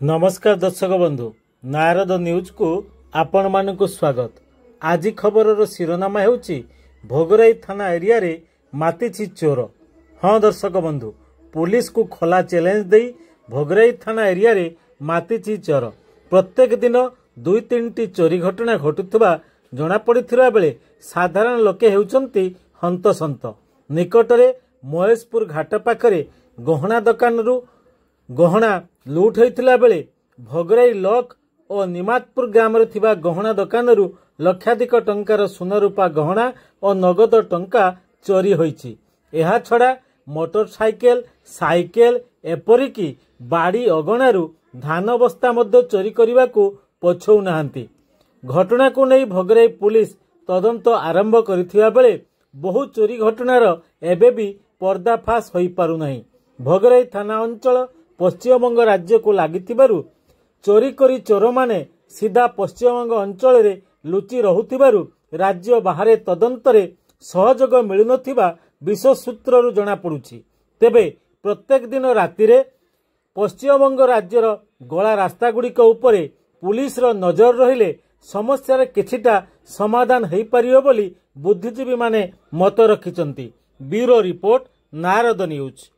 नमस्कार दर्शक बंधु, नारद न्यूज को आपण मानक स्वागत। आज खबर शिरोनामा हेउची भोगराई थाना एरिया रे मातिछि चोर। हाँ दर्शक बंधु, पुलिस को खोला चैलेंज दे भोगराई थाना एरिया रे मातिछि चोर। प्रत्येक दिन 2-3टी चोरी घटना घटुवा जना पड़िथिबा बेले साधारण लोके हेउचंती हंतसंत। निकटरे महेशपुर घाट पाखरे गहना दुकान गहना लुट होइथिला बेले भोगराई लक और निमातपुर ग्राम रे थिबा गहना दुकान लक्षाधिक टंकार सुनरूपा गहना और नगद टंका चोरी होइछि। एहा छड़ा मोटरसाइकेल साइकेल एपरिकी बाड़ी अगणारू धान बस्ता मध्य चोरी करने को पछौ नाहांती। घटना को नहीं भोगराई पुलिस तदंत आरंभ करिथिबा बेले बहु चोरी घटनार एबे भी पर्दाफाश होई पारु नाही। भोगराई थाना अंचल पश्चिमबंग राज्य को लागिथिबारु चोरी करी चोर माने सीधा पश्चिमबंग अंचल रे लुचि रहुथिबारु राज्य बाहरे तदंतरे सहयोग मिलुनथिबा विशेष सूत्ररु जना पड़ुछि। तेबे प्रत्येक दिन राति रे पश्चिमबंग राज्यर गला रास्ता गुड़िक उपरे पुलिस रो नजर रहिले समस्यार किछिटा समाधान हेई परियो बोली बुद्धिजीवी माने मत रखिचंती। Bureau report, Narad news.